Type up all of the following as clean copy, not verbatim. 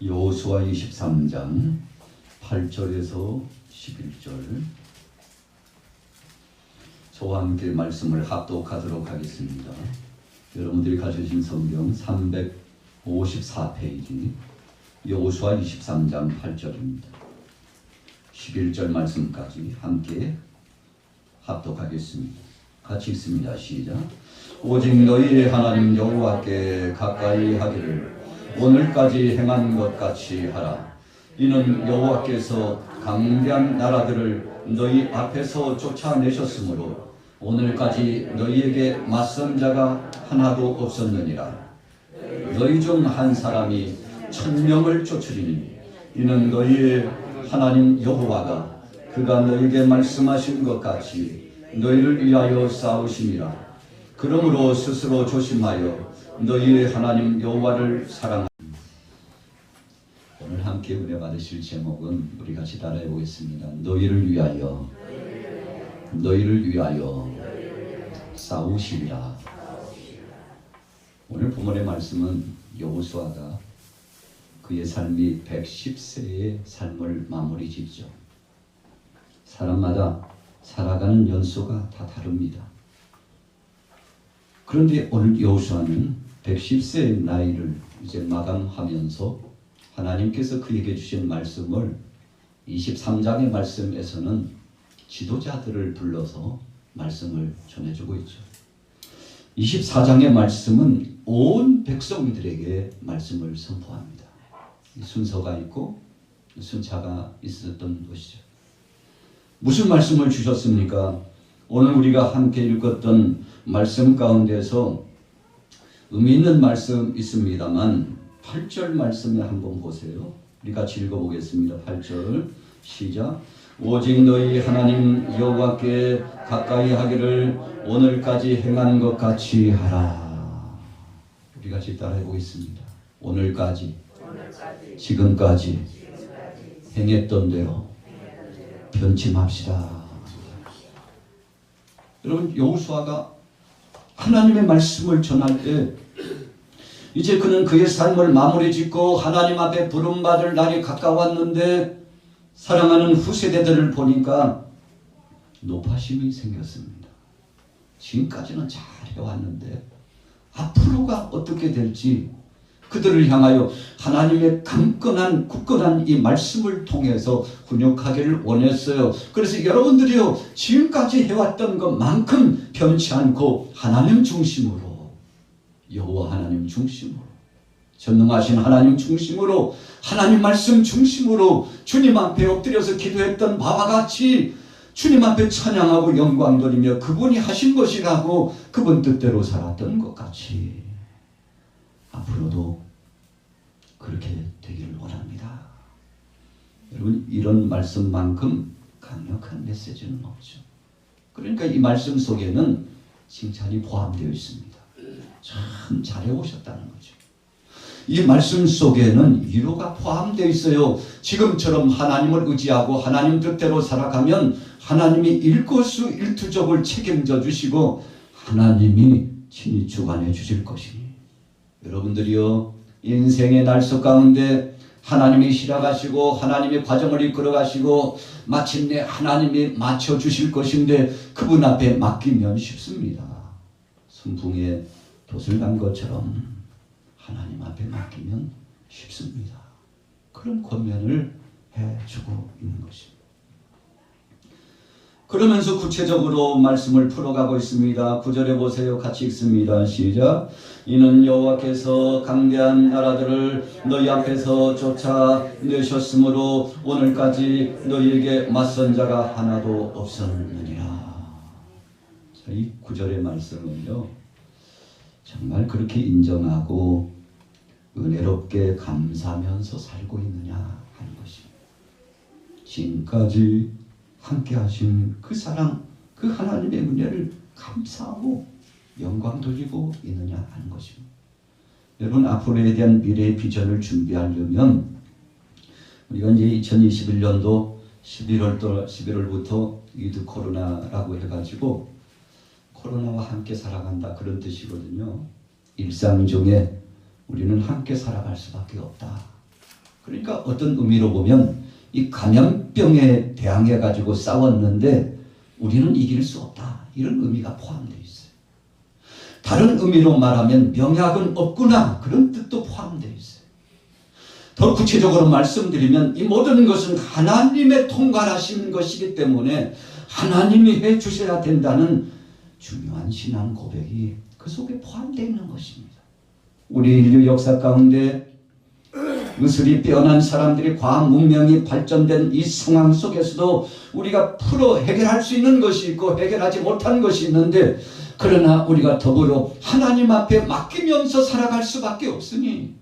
여호수아 23장 8절에서 11절 저와 함께 말씀을 합독하도록 하겠습니다. 여러분들이 가지신 성경 354페이지 여호수아 23장 8절입니다. 11절 말씀까지 함께 합독하겠습니다. 같이 읽습니다. 시작. 오직 너희의 하나님 여호와께 가까이 하기를 오늘까지 행한 것 같이 하라. 이는 여호와께서 강대한 나라들을 너희 앞에서 쫓아내셨으므로 오늘까지 너희에게 맞선 자가 하나도 없었느니라. 너희 중 한 사람이 1000명을 쫓으리니 이는 너희의 하나님 여호와가 그가 너희에게 말씀하신 것 같이 너희를 위하여 싸우심이라. 그러므로 스스로 조심하여 너희의 하나님 여호와를 사랑하라. 오늘 함께 은혜 받으실 제목은 우리 같이 따라해 보겠습니다. 너희를 위하여 싸우시리라. 오늘 본문의 말씀은 여호수아가 그의 삶이 110세의 삶을 마무리 짓죠. 사람마다 살아가는 연수가 다 다릅니다. 그런데 오늘 여호수아는 110세의 나이를 이제 마감하면서 하나님께서 그에게 주신 말씀을 23장의 말씀에서는 지도자들을 불러서 말씀을 전해주고 있죠. 24장의 말씀은 온 백성들에게 말씀을 선포합니다. 순서가 있고 순차가 있었던 것이죠. 무슨 말씀을 주셨습니까? 오늘 우리가 함께 읽었던 말씀 가운데서 의미 있는 말씀 있습니다만 8절 말씀에 한번 보세요. 우리 같이 읽어보겠습니다. 8절 시작. 오직 너희 하나님 여호와께 가까이 하기를 오늘까지 행한 것 같이 하라. 우리 같이 따라해 보겠습니다. 오늘까지 지금까지 행했던 대로 변치 맙시다. 여러분, 여호수아가 하나님의 말씀을 전할 때 이제 그는 그의 삶을 마무리 짓고 하나님 앞에 부름받을 날이 가까웠는데 사랑하는 후세대들을 보니까 노파심이 생겼습니다. 지금까지는 잘 해왔는데 앞으로가 어떻게 될지 그들을 향하여 하나님의 굳건한 이 말씀을 통해서 훈육하기를 원했어요. 그래서 여러분들이요, 지금까지 해왔던 것만큼 변치 않고 하나님 중심으로, 여호와 하나님 중심으로, 전능하신 하나님 중심으로, 하나님 말씀 중심으로 주님 앞에 엎드려서 기도했던 바와 같이 주님 앞에 찬양하고 영광 돌리며 그분이 하신 것이라고 그분 뜻대로 살았던 것 같이 앞으로도 그렇게 되기를 원합니다. 여러분, 이런 말씀만큼 강력한 메시지는 없죠. 그러니까 이 말씀 속에는 칭찬이 포함되어 있습니다. 참 잘해오셨다는 거죠. 이 말씀 속에는 위로가 포함되어 있어요. 지금처럼 하나님을 의지하고 하나님 뜻대로 살아가면 하나님이 일거수일투족을 책임져 주시고 하나님이 친히 주관해 주실 것이니 여러분들이요, 인생의 날속 가운데 하나님이 실어가시고 하나님의 과정을 이끌어가시고 마침내 하나님이 맞춰주실 것인데 그분 앞에 맡기면 쉽습니다. 순풍에 돛을 간 것처럼 하나님 앞에 맡기면 쉽습니다. 그런 권면을 해주고 있는 것입니다. 그러면서 구체적으로 말씀을 풀어가고 있습니다. 9절에 보세요. 같이 읽습니다. 시작. 이는 여호와께서 강대한 나라들을 너희 앞에서 쫓아내셨으므로 오늘까지 너희에게 맞선 자가 하나도 없었느니라. 자, 이 9절의 말씀은요, 정말 그렇게 인정하고 은혜롭게 감사하면서 살고 있느냐 하는 것입니다. 지금까지 함께 하신 그 사랑, 그 하나님의 은혜를 감사하고 영광 돌리고 있느냐 하는 것입니다. 여러분, 앞으로에 대한 미래의 비전을 준비하려면 우리가 이제 2021년도 11월부터 위드 코로나라고 해가지고 코로나와 함께 살아간다 그런 뜻이거든요. 일상 중에 우리는 함께 살아갈 수밖에 없다. 그러니까 어떤 의미로 보면 이 감염병에 대항해 가지고 싸웠는데 우리는 이길 수 없다, 이런 의미가 포함되어 있어요. 다른 의미로 말하면 명약은 없구나, 그런 뜻도 포함되어 있어요. 더 구체적으로 말씀드리면 이 모든 것은 하나님의 통괄하신 것이기 때문에 하나님이 해 주셔야 된다는 중요한 신앙 고백이 그 속에 포함되어 있는 것입니다. 우리 인류 역사 가운데 의술이 빼어난 사람들이 과학 문명이 발전된 이 상황 속에서도 우리가 풀어 해결할 수 있는 것이 있고 해결하지 못한 것이 있는데, 그러나 우리가 더불어 하나님 앞에 맡기면서 살아갈 수밖에 없으니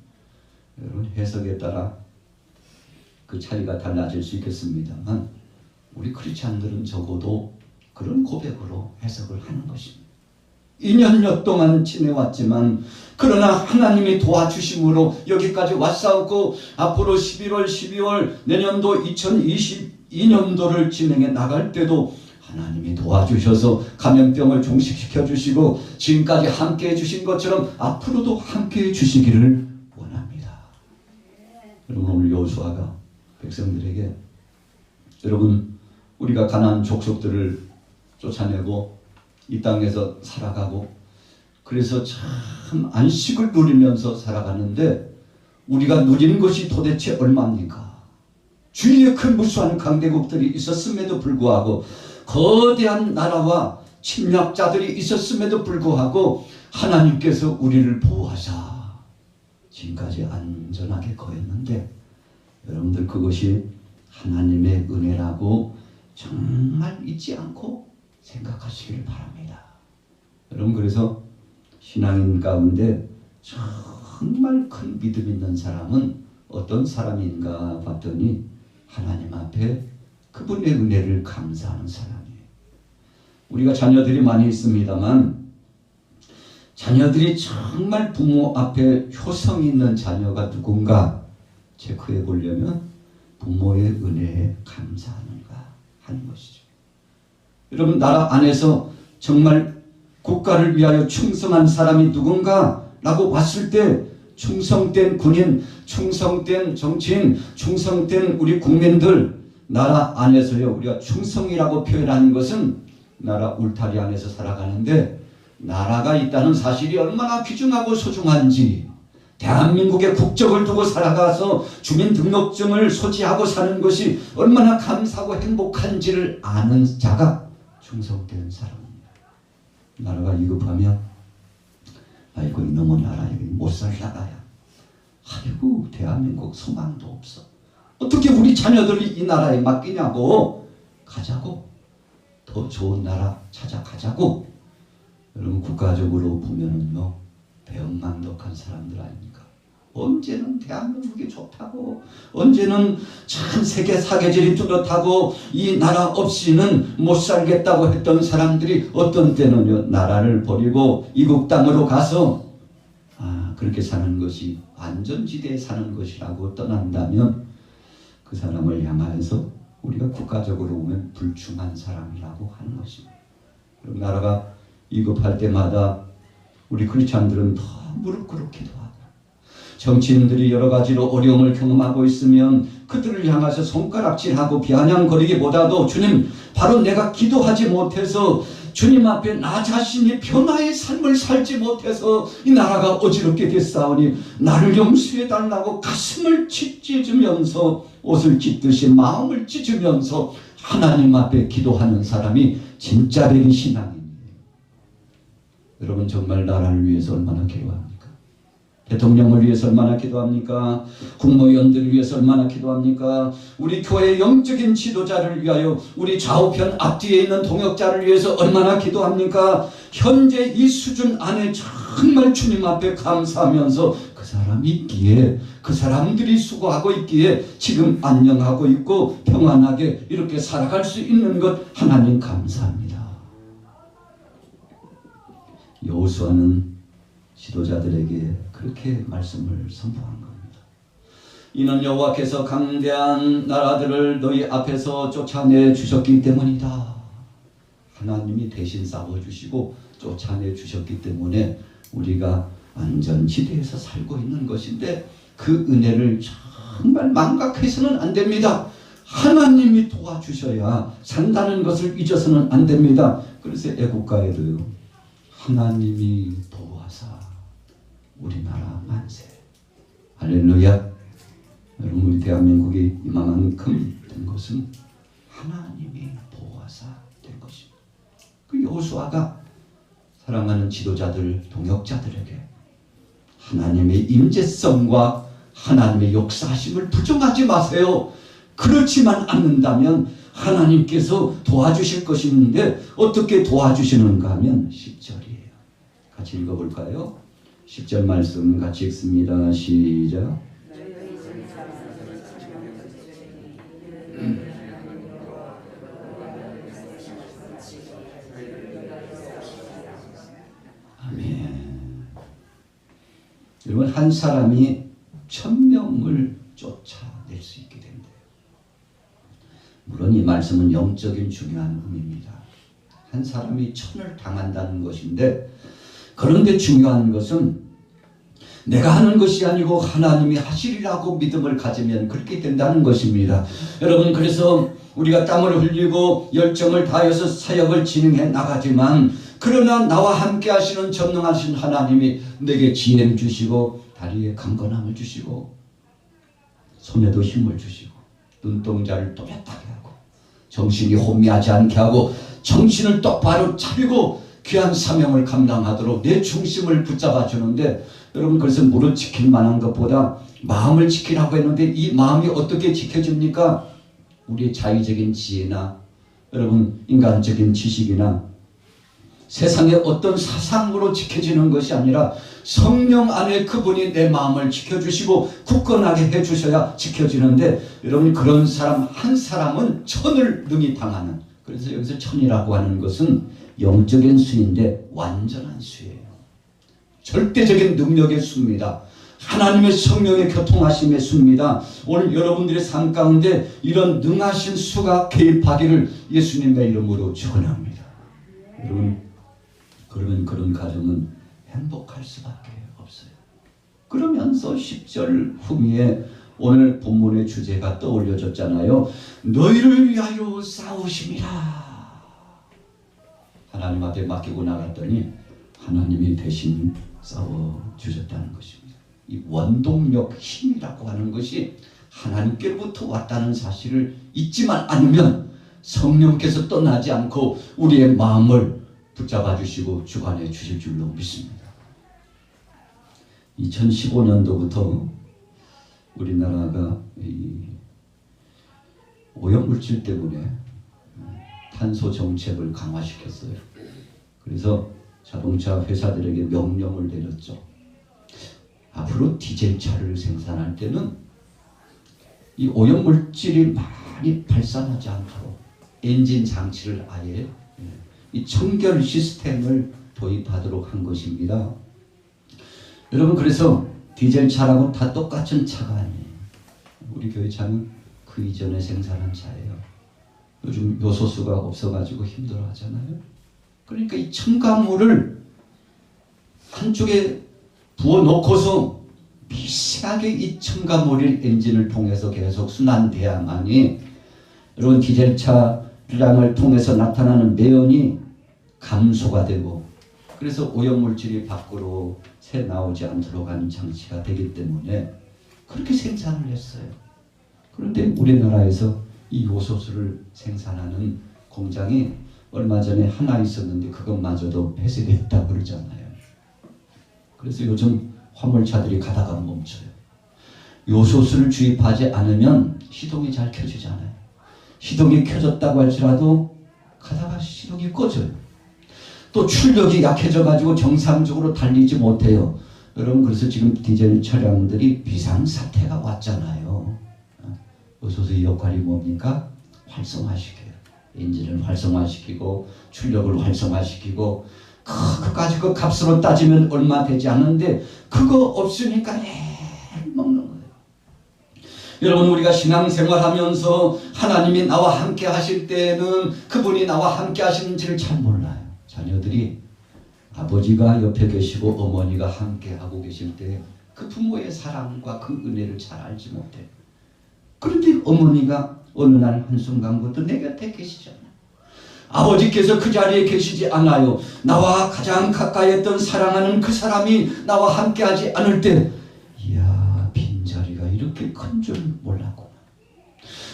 여러분, 해석에 따라 그 차이가 달라질 수 있겠습니다만 우리 크리스찬들은 적어도 그런 고백으로 해석을 하는 것입니다. 2년여 동안 지내왔지만 그러나 하나님이 도와주심으로 여기까지 왔사옵고 앞으로 11월, 12월 내년도 2022년도를 진행해 나갈 때도 하나님이 도와주셔서 감염병을 종식시켜 주시고 지금까지 함께해 주신 것처럼 앞으로도 함께해 주시기를 원합니다. 여러분, 오늘 여호수아가 백성들에게 여러분, 우리가 가나안 족속들을 쫓아내고 이 땅에서 살아가고 그래서 참 안식을 누리면서 살아가는데 우리가 누리는 것이 도대체 얼마입니까? 주위에 큰 무수한 강대국들이 있었음에도 불구하고 거대한 나라와 침략자들이 있었음에도 불구하고 하나님께서 우리를 보호하사 지금까지 안전하게 거했는데 여러분들, 그것이 하나님의 은혜라고 정말 잊지 않고 생각하시길 바랍니다. 여러분, 그래서 신앙인 가운데 정말 큰 믿음 있는 사람은 어떤 사람인가 봤더니 하나님 앞에 그분의 은혜를 감사하는 사람이에요. 우리가 자녀들이 많이 있습니다만 자녀들이 정말 부모 앞에 효성 있는 자녀가 누군가 체크해 보려면 부모의 은혜에 감사하는가 하는 것이죠. 여러분, 나라 안에서 정말 국가를 위하여 충성한 사람이 누군가 라고 봤을 때 충성된 군인, 충성된 정치인, 충성된 우리 국민들, 나라 안에서요, 우리가 충성이라고 표현하는 것은 나라 울타리 안에서 살아가는데 나라가 있다는 사실이 얼마나 귀중하고 소중한지, 대한민국의 국적을 두고 살아가서 주민등록증을 소지하고 사는 것이 얼마나 감사하고 행복한지를 아는 자가 충성된 사람입니다. 나라가 위급하면 아이고, 이놈의 나라 여기 못 살 나라야, 아이고 대한민국 소망도 없어, 어떻게 우리 자녀들이 이 나라에 맡기냐고, 가자고, 더 좋은 나라 찾아가자고. 여러분, 국가적으로 보면은요 배은망덕한 사람들 아닙니까? 언제는 대한민국이 좋다고, 언제는 참 세계 사계절이 뚜렷하고 이 나라 없이는 못 살겠다고 했던 사람들이 어떤 때는요 나라를 버리고 이국 땅으로 가서 그렇게 사는 것이 안전지대에 사는 것이라고 떠난다면 그 사람을 향하여서 우리가 국가적으로 보면 불충한 사람이라고 하는 것입니다. 나라가 위급할 때마다 우리 크리스찬들은 더 무릎 꿇고 기도하고, 정치인들이 여러 가지로 어려움을 경험하고 있으면 그들을 향해서 손가락질하고 비아냥거리기보다도 주님, 바로 내가 기도하지 못해서 주님 앞에 나 자신이 변화의 삶을 살지 못해서 이 나라가 어지럽게 됐사오니 나를 용서해달라고 가슴을 찢으면서 옷을 찢듯이 마음을 찢으면서 하나님 앞에 기도하는 사람이 진짜 백인 신앙입니다. 여러분, 정말 나라를 위해서 얼마나 기도합니까? 대통령을 위해서 얼마나 기도합니까? 국무위원들을 위해서 얼마나 기도합니까? 우리 교회 영적인 지도자를 위하여, 우리 좌우편 앞뒤에 있는 동역자를 위해서 얼마나 기도합니까? 현재 이 수준 안에 정말 주님 앞에 감사하면서 그 사람이 있기에, 그 사람들이 수고하고 있기에 지금 안녕하고 있고 평안하게 이렇게 살아갈 수 있는 것 하나님 감사합니다. 여호수아는 지도자들에게 그렇게 말씀을 선포한 겁니다. 이는 여호와께서 강대한 나라들을 너희 앞에서 쫓아내 주셨기 때문이다. 하나님이 대신 싸워주시고 쫓아내 주셨기 때문에 우리가 안전지대에서 살고 있는 것인데 그 은혜를 정말 망각해서는 안 됩니다. 하나님이 도와주셔야 산다는 것을 잊어서는 안 됩니다. 그래서 애국가에도요, 하나님이 도와사 우리나라 만세. 할렐루야. 여러분, 우리 대한민국이 이만큼 된 것은 하나님이 도와사 된 것입니다. 그 여호수아가 사랑하는 지도자들, 동역자들에게 하나님의 임재성과 하나님의 역사하심을 부정하지 마세요. 그렇지만 않는다면 하나님께서 도와주실 것이 있는데 어떻게 도와주시는가 하면 10절이에요. 같이 읽어볼까요? 10절 말씀 같이 읽습니다. 시작. 아멘. 여러분, 한 사람이 1000명을 쫓아낼 수 있게 된대요. 물론 이 말씀은 영적인 중요한 의미입니다. 한 사람이 1000을 당한다는 것인데, 그런데 중요한 것은 내가 하는 것이 아니고 하나님이 하시리라고 믿음을 가지면 그렇게 된다는 것입니다. 여러분, 그래서 우리가 땀을 흘리고 열정을 다해서 사역을 진행해 나가지만, 그러나 나와 함께 하시는 전능하신 하나님이 내게 지혜를 주시고 다리에 강건함을 주시고 손에도 힘을 주시고 눈동자를 또렷하게 하고 정신이 혼미하지 않게 하고 정신을 똑바로 차리고 귀한 사명을 감당하도록 내 중심을 붙잡아 주는데, 여러분, 그래서 무릇 지킬 만한 것보다 마음을 지키라고 했는데 이 마음이 어떻게 지켜집니까? 우리의 자의적인 지혜나 여러분 인간적인 지식이나 세상의 어떤 사상으로 지켜지는 것이 아니라 성령 안에 그분이 내 마음을 지켜주시고 굳건하게 해주셔야 지켜지는데, 여러분, 그런 사람 한 사람은 1000을 능히 당하는, 그래서 여기서 1000이라고 하는 것은 영적인 수인데 완전한 수예요. 절대적인 능력의 수입니다. 하나님의 성령의 교통하심의 수입니다. 오늘 여러분들의 삶 가운데 이런 능하신 수가 개입하기를 예수님의 이름으로 축원합니다. 여러분, 그러면 그런 가정은 행복할 수밖에 없어요. 그러면서 10절 후미에 오늘 본문의 주제가 떠올려졌잖아요. 너희를 위하여 싸우심이라. 하나님 앞에 맡기고 나갔더니 하나님이 대신 싸워주셨다는 것입니다. 이 원동력, 힘이라고 하는 것이 하나님께로부터 왔다는 사실을 잊지만 않으면 성령께서 떠나지 않고 우리의 마음을 붙잡아 주시고 주관해 주실 줄로 믿습니다. 2015년도부터 우리나라가 이 오염물질 때문에 탄소 정책을 강화시켰어요. 그래서 자동차 회사들에게 명령을 내렸죠. 앞으로 디젤 차를 생산할 때는 이 오염물질이 많이 발산하지 않도록 엔진 장치를 아예 이 청결 시스템을 도입하도록 한 것입니다. 여러분, 그래서 디젤 차라고 다 똑같은 차가 아니에요. 우리 교회 차는 그 이전에 생산한 차예요. 요즘 요소수가 없어가지고 힘들어하잖아요. 그러니까 이 첨가물을 한쪽에 부어놓고서 미세하게 이 첨가물이 엔진을 통해서 계속 순환돼야만이, 여러분, 디젤 차량을 통해서 나타나는 매연이 감소가 되고, 그래서 오염물질이 밖으로 새 나오지 않도록 하는 장치가 되기 때문에 그렇게 생산을 했어요. 그런데 우리나라에서 이 요소수를 생산하는 공장이 얼마 전에 하나 있었는데 그것마저도 폐쇄됐다고 그러잖아요. 그래서 요즘 화물차들이 가다가 멈춰요. 요소수를 주입하지 않으면 시동이 잘 켜지지 않아요. 시동이 켜졌다고 할지라도 가다가 시동이 꺼져요. 또 출력이 약해져가지고 정상적으로 달리지 못해요. 여러분, 그래서 지금 디젤 차량들이 비상사태가 왔잖아요. 요소수의 역할이 뭡니까? 활성화시켜요. 엔진을 활성화시키고 출력을 활성화시키고, 그까지 그 값으로 따지면 얼마 되지 않은데 그거 없으니까 먹는 거예요. 여러분, 우리가 신앙생활하면서 하나님이 나와 함께 하실 때는 그분이 나와 함께 하시는지를 잘 몰라요. 자녀들이 아버지가 옆에 계시고 어머니가 함께 하고 계실 때 그 부모의 사랑과 그 은혜를 잘 알지 못해. 그런데 어머니가 어느 날 한순간부터 내 곁에 계시잖아. 아버지께서 그 자리에 계시지 않아요. 나와 가장 가까이 했던 사랑하는 그 사람이 나와 함께하지 않을 때, 이야, 빈자리가 이렇게 큰 줄 몰랐구나.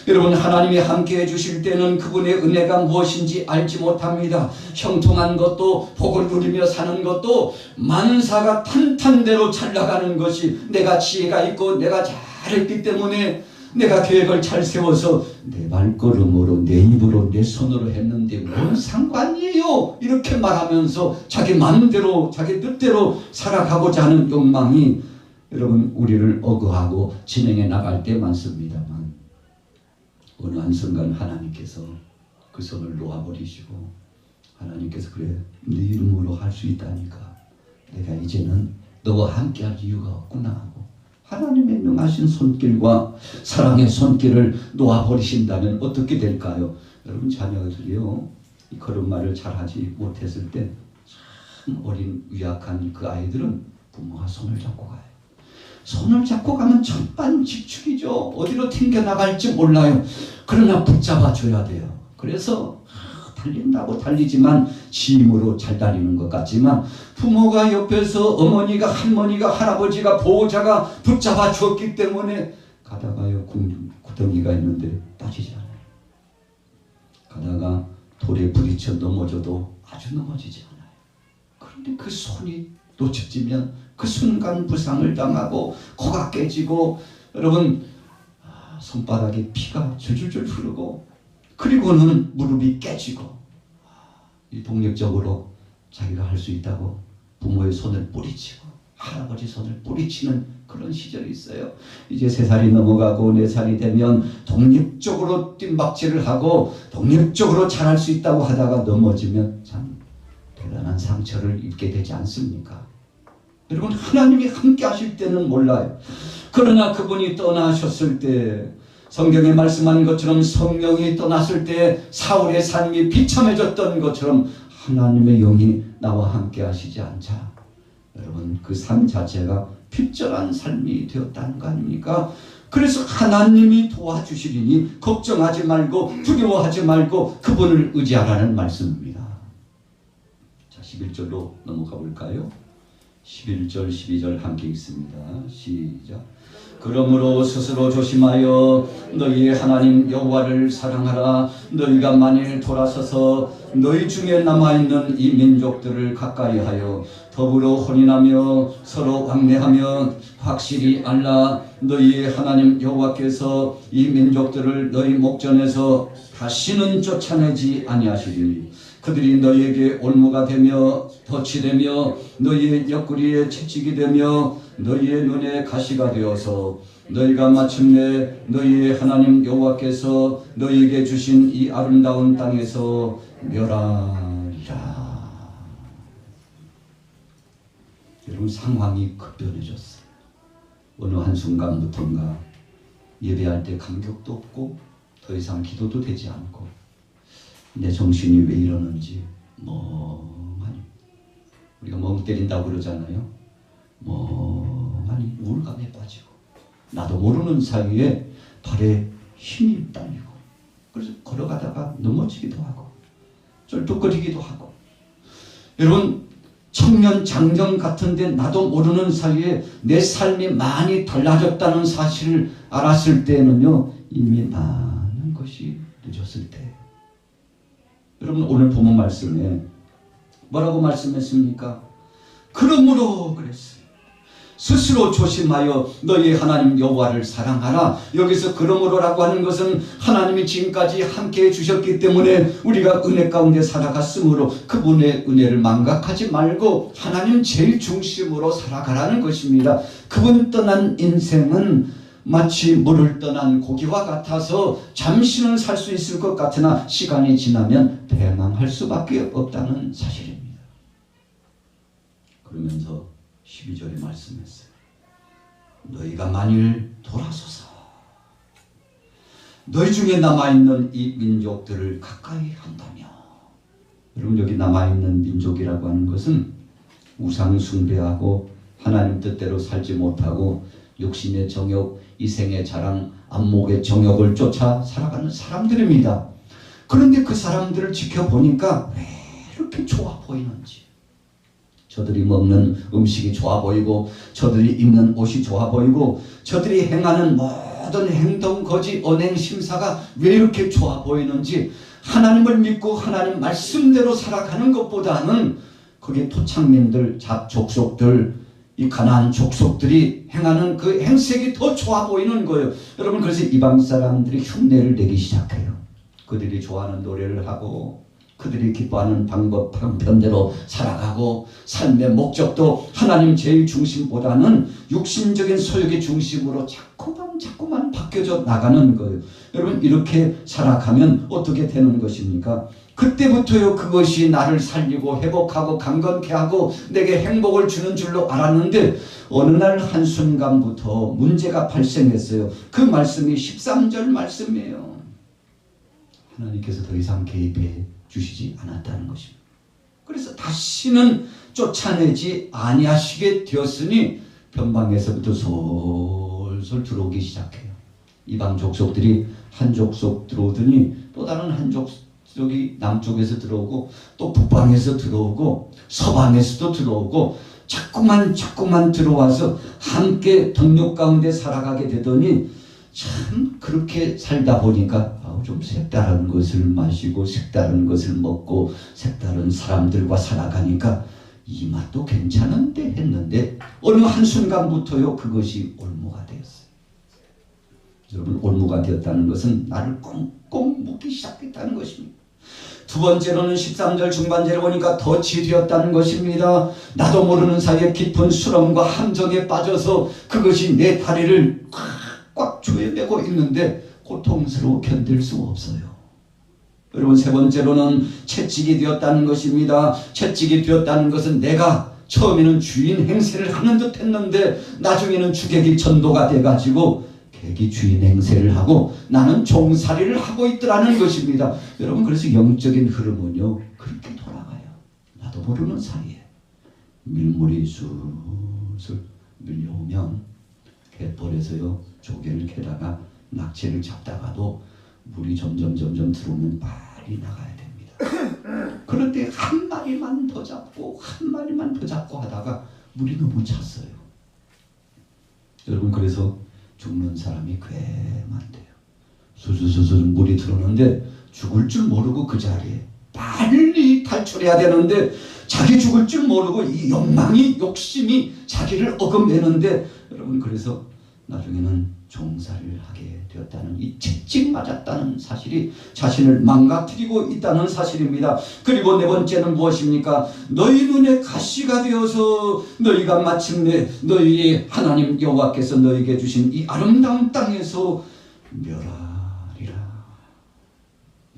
여러분, 하나님이 함께해 주실 때는 그분의 은혜가 무엇인지 알지 못합니다. 형통한 것도, 복을 누리며 사는 것도, 만사가 탄탄대로 잘 나가는 것이, 내가 지혜가 있고 내가 잘했기 때문에, 내가 계획을 잘 세워서 내 발걸음으로, 내 입으로, 내 손으로 했는데 뭔 상관이에요, 이렇게 말하면서 자기 마음대로, 자기 뜻대로 살아가고자 하는 욕망이 여러분 우리를 억압하고 진행해 나갈 때 많습니다만, 어느 한순간 하나님께서 그 손을 놓아버리시고, 하나님께서 그래, 네 이름으로 할 수 있다니까 내가 이제는 너와 함께할 이유가 없구나 하고 하나님의 능하신 손길과 사랑의 손길을 놓아버리신다면 어떻게 될까요? 여러분, 자녀들이요, 이 걸음마를 잘하지 못했을 때 참 어린 유약한 그 아이들은 부모가 손을 잡고 가요. 손을 잡고 가면 천반직출이죠. 어디로 튕겨나갈지 몰라요. 그러나 붙잡아줘야 돼요. 그래서 달린다고 달리지만 지 힘으로 잘 달리는 것 같지만, 부모가 옆에서, 어머니가, 할머니가, 할아버지가, 보호자가 붙잡아 주었기 때문에 가다가요, 구덩이가 있는데 빠지지 않아요. 가다가 돌에 부딪혀 넘어져도 아주 넘어지지 않아요. 그런데 그 손이 놓쳐지면 그 순간 부상을 당하고 코가 깨지고, 여러분, 손바닥에 피가 줄줄줄 흐르고, 그리고는 무릎이 깨지고, 이 독립적으로 자기가 할 수 있다고 부모의 손을 뿌리치고 할아버지 손을 뿌리치는 그런 시절이 있어요. 이제 3살이 넘어가고 4살이 되면 독립적으로 뜀박질을 하고 독립적으로 잘할 수 있다고 하다가 넘어지면 참 대단한 상처를 입게 되지 않습니까? 여러분, 하나님이 함께 하실 때는 몰라요. 그러나 그분이 떠나셨을 때, 성경에 말씀하는 것처럼 성령이 떠났을 때 사울의 삶이 비참해졌던 것처럼 하나님의 영이 나와 함께 하시지 않자, 여러분, 그 삶 자체가 핍절한 삶이 되었다는 거 아닙니까? 그래서 하나님이 도와주시리니 걱정하지 말고 두려워하지 말고 그분을 의지하라는 말씀입니다. 자, 11절로 넘어가 볼까요? 11절, 12절 함께 읽습니다. 시작. 그러므로 스스로 조심하여 너희의 하나님 여호와를 사랑하라. 너희가 만일 돌아서서 너희 중에 남아있는 이 민족들을 가까이하여 더불어 혼인하며 서로 왕래하며 확실히 알라. 너희의 하나님 여호와께서 이 민족들을 너희 목전에서 다시는 쫓아내지 아니하시리니 그들이 너희에게 올무가 되며 덫이 되며 너희의 옆구리에 채찍이 되며 너희의 눈에 가시가 되어서 너희가 마침내 너희의 하나님 여호와께서 너희에게 주신 이 아름다운 땅에서 멸하리라. 여러분, 상황이 급변해졌어요. 어느 한순간부터인가 예배할 때 감격도 없고 더 이상 기도도 되지 않고 내 정신이 왜 이러는지 멍하니, 우리가 멍 때린다고 그러잖아요. 멍하니 우울감에 빠지고 나도 모르는 사이에 발에 힘이 딸리고, 그래서 걸어가다가 넘어지기도 하고 쩔뚝거리기도 하고, 여러분, 청년 장정 같은데 나도 모르는 사이에 내 삶이 많이 달라졌다는 사실을 알았을 때는요, 이미 많은 것이 늦었을 때. 여러분, 오늘 본문 말씀에 뭐라고 말씀했습니까? 그러므로 그랬어요. 스스로 조심하여 너희 하나님 여호와를 사랑하라. 여기서 그러므로라고 하는 것은 하나님이 지금까지 함께해 주셨기 때문에 우리가 은혜 가운데 살아갔으므로 그분의 은혜를 망각하지 말고 하나님 제일 중심으로 살아가라는 것입니다. 그분 떠난 인생은 마치 물을 떠난 고기와 같아서 잠시는 살 수 있을 것 같으나 시간이 지나면 패망할 수밖에 없다는 사실입니다. 그러면서 12절에 말씀했어요. 너희가 만일 돌아서서 너희 중에 남아있는 이 민족들을 가까이 한다면, 여러분, 여기 남아있는 민족이라고 하는 것은 우상 숭배하고 하나님 뜻대로 살지 못하고 욕심의 정욕, 이생의 자랑, 안목의 정욕을 쫓아 살아가는 사람들입니다. 그런데 그 사람들을 지켜보니까 왜 이렇게 좋아 보이는지, 저들이 먹는 음식이 좋아 보이고, 저들이 입는 옷이 좋아 보이고, 저들이 행하는 모든 행동, 거지, 언행, 심사가 왜 이렇게 좋아 보이는지, 하나님을 믿고 하나님 말씀대로 살아가는 것보다는 거기에 토착민들, 족속들, 이 가나안 족속들이 행하는 그 행색이 더 좋아 보이는 거예요. 여러분, 그래서 이방 사람들이 흉내를 내기 시작해요. 그들이 좋아하는 노래를 하고, 그들이 기뻐하는 방법대로 살아가고, 삶의 목적도 하나님 제일 중심보다는 육신적인 소욕의 중심으로 자꾸만 바뀌어져 나가는 거예요. 여러분, 이렇게 살아가면 어떻게 되는 것입니까? 그때부터요, 그것이 나를 살리고 회복하고 강건케 하고 내게 행복을 주는 줄로 알았는데, 어느 날 한순간부터 문제가 발생했어요. 그 말씀이 13절 말씀이에요. 하나님께서 더 이상 개입해 주시지 않았다는 것입니다. 그래서 다시는 쫓아내지 아니하시게 되었으니 변방에서부터 솔솔 들어오기 시작해요. 이방 족속들이 한 족속 들어오더니 또 다른 한 족속이 남쪽에서 들어오고, 또 북방에서 들어오고, 서방에서도 들어오고, 자꾸만 들어와서 함께 동력 가운데 살아가게 되더니, 참 그렇게 살다 보니까 좀 색다른 것을 마시고 색다른 것을 먹고 색다른 사람들과 살아가니까 이 맛도 괜찮은데 했는데, 어느 한순간부터요, 그것이 올무가 되었어요. 여러분, 올무가 되었다는 것은 나를 꽁꽁 묶기 시작했다는 것입니다. 두 번째로는 13절 중반절에 보니까 덫이 되었다는 것입니다. 나도 모르는 사이에 깊은 수렁과 함정에 빠져서 그것이 내 다리를 꽉 조여매고 있는데 고통스러워 견딜 수 없어요. 여러분, 세 번째로는 채찍이 되었다는 것입니다. 채찍이 되었다는 것은 내가 처음에는 주인 행세를 하는 듯 했는데 나중에는 주객이 전도가 돼가지고 객이 주인 행세를 하고 나는 종살이를 하고 있더라는 것입니다. 여러분, 그래서 영적인 흐름은요, 그렇게 돌아가요. 나도 모르는 사이에 밀물이 술술 밀려오면 갯벌에서요, 조개를 캐다가 낙지를 잡다가도 물이 점점 들어오면 빨리 나가야 됩니다. 그런데 한 마리만 더 잡고 하다가 물이 너무 찼어요. 여러분, 그래서 죽는 사람이 꽤 많대요. 수수수수 물이 들어오는데 죽을 줄 모르고 그 자리에 빨리 탈출해야 되는데 자기 죽을 줄 모르고 이 욕심이 자기를 어긋내는데, 여러분, 그래서 나중에는 종살이를 하게 되었다는, 이 채찍 맞았다는 사실이 자신을 망가뜨리고 있다는 사실입니다. 그리고 네 번째는 무엇입니까? 너희 눈에 가시가 되어서 너희가 마침내 너희의 하나님 여호와께서 너희에게 주신 이 아름다운 땅에서 멸하리라.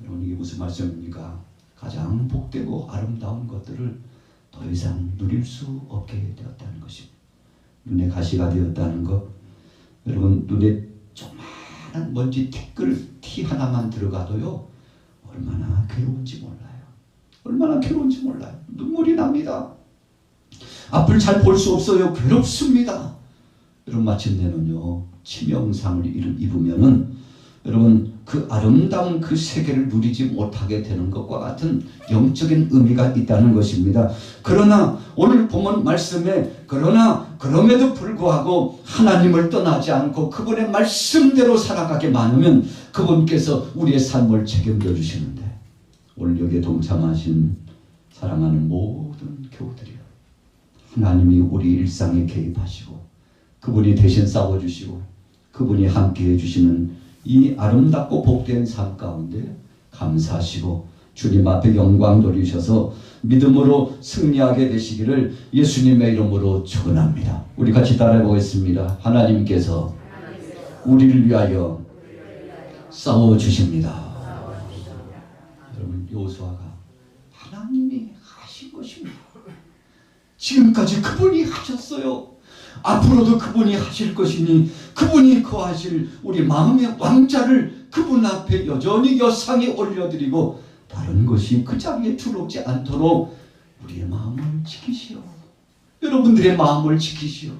여러분, 이게 무슨 말씀입니까? 가장 복되고 아름다운 것들을 더 이상 누릴 수 없게 되었다는 것입니다. 눈에 가시가 되었다는 것, 여러분, 눈에 조그마한 먼지 티 하나만 들어가도요, 얼마나 괴로운지 몰라요. 눈물이 납니다. 앞을 잘 볼 수 없어요. 괴롭습니다. 여러분, 마침내는요, 치명상을 입으면은 여러분, 그 아름다운 그 세계를 누리지 못하게 되는 것과 같은 영적인 의미가 있다는 것입니다. 그러나 오늘 본문 말씀에 그럼에도 불구하고 하나님을 떠나지 않고 그분의 말씀대로 살아가게 많으면 그분께서 우리의 삶을 책임져 주시는데, 오늘 여기에 동참하신 사랑하는 모든 교우들이요, 하나님이 우리 일상에 개입하시고 그분이 대신 싸워주시고 그분이 함께해 주시는 이 아름답고 복된 삶 가운데 감사하시고 주님 앞에 영광 돌리셔서 믿음으로 승리하게 되시기를 예수님의 이름으로 축원합니다. 우리 같이 따라해 보겠습니다. 하나님께서 우리를 위하여 싸워 주십니다. 여러분, 여호수아가 하나님이 하신 것입니다. 지금까지 그분이 하셨어요. 앞으로도 그분이 하실 것이니 그분이 거하실 우리 마음의 왕자를 그분 앞에 여전히 여상에 올려드리고 다른 것이 그 자리에 들어오지 않도록 우리의 마음을 지키시오. 여러분들의 마음을 지키시오.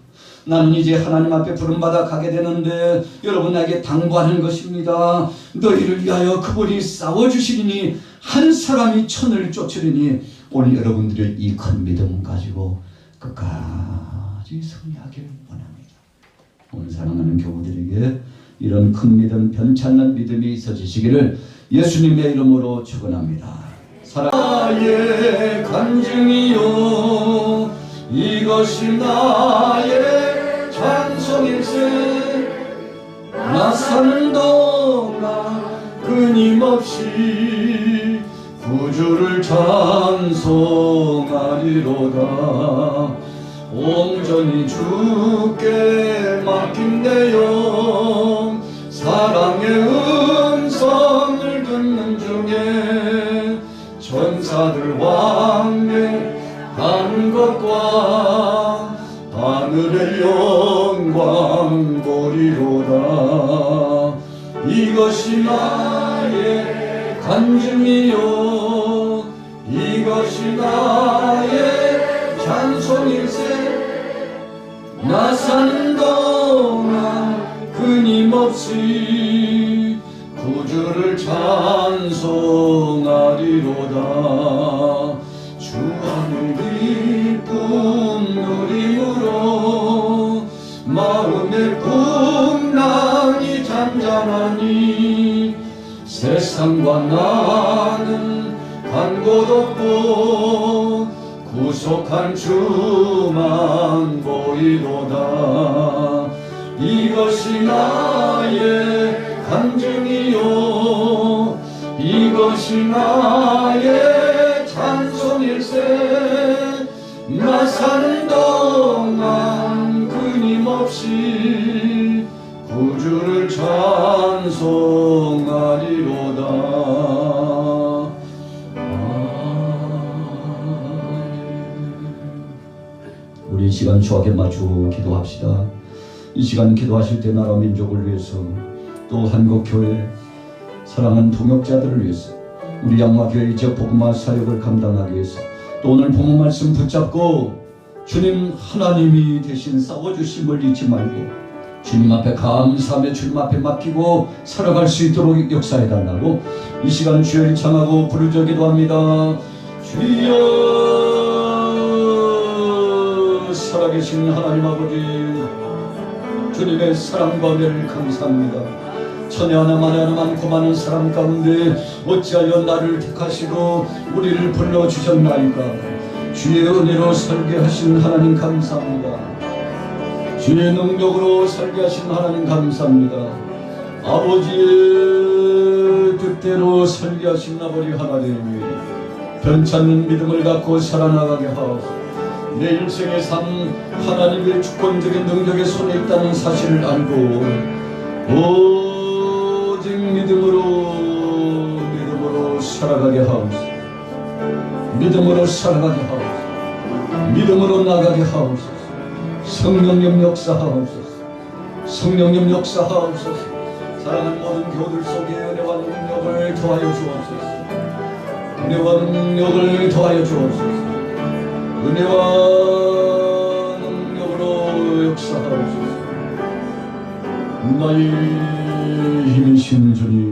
나는 이제 하나님 앞에 부름받아 가게 되는데 여러분에게 당부하는 것입니다. 너희를 위하여 그분이 싸워주시리니 한 사람이 천을 쫓으리니 오늘 여러분들의 이 큰 믿음 가지고 끝까지 승리하길 원합니다. 오늘 사랑하는 교우들에게 이런 큰 믿음, 변찮는 믿음이 있어지시기를 예수님의 이름으로 축원합니다. 나의 간증이요 이것이 나의 찬송일세 나 사는 동안 끊임없이 구주를 찬송하리로다. 온전히 주께 맡긴 내 영 사랑의 음성을 듣는 중에 천사들 왕래하는 것과 하늘의 영광 보리로다. 이것이 나의 간증이요 이것이 나의 찬송일세 나 사는 동안 끊임없이 구주를 찬송하리로다. 주 안의 기쁨 누림으로 마음의 풍랑이 잔잔하니 세상과 나는 간 곳 없고 구속한 주만 보이로다. 이것이 나의 간증이요 이것이 나의 찬송일세 나 사는 동안 끊임없이 구주를 찬송하리로다. 우리 이 시간 주하게 마주 기도합시다. 이 시간 기도하실 때 나라 민족을 위해서 또 한국교회 사랑하는 동역자들을 위해서 우리 양화교회 지역 복음화 사역을 감당하기 위해서 또 오늘 본문 말씀 붙잡고 주님 하나님이 대신 싸워주심을 잊지 말고 주님 앞에 감사하며 주님 앞에 맡기고 살아갈 수 있도록 역사해달라고 이 시간 주여 청하고 부르짖어 기도합니다. 주여 살아계신 하나님 아버지 주님의 사랑과 은혜를 감사합니다. 천에 하나 만에 하나 많고 많은 사람 가운데 어찌하여 나를 택하시고 우리를 불러주셨나이까. 주의 은혜로 살게 하신 하나님 감사합니다. 주의 능력으로 살게 하신 하나님 감사합니다. 아버지의 뜻대로 살게 하신 아버지 하나님 변찮는 믿음을 갖고 살아나가게 하옵소서. 내 인생의 삶 하나님의 주권적인 능력의 손에 있다는 사실을 알고 오직 믿음으로 살아가게 하옵소서. 믿음으로 살아가게 하옵소서. 믿음으로 나가게 하옵소서. 성령님 역사하옵소서. 성령님 역사하옵소서. 사랑하는 모든 교우들 속에 은혜와 능력을 더하여 주옵소서. 은혜와 능력을 더하여 주옵소서. 은혜와 능력으로 역사하옵소서. 나의 힘이신 주님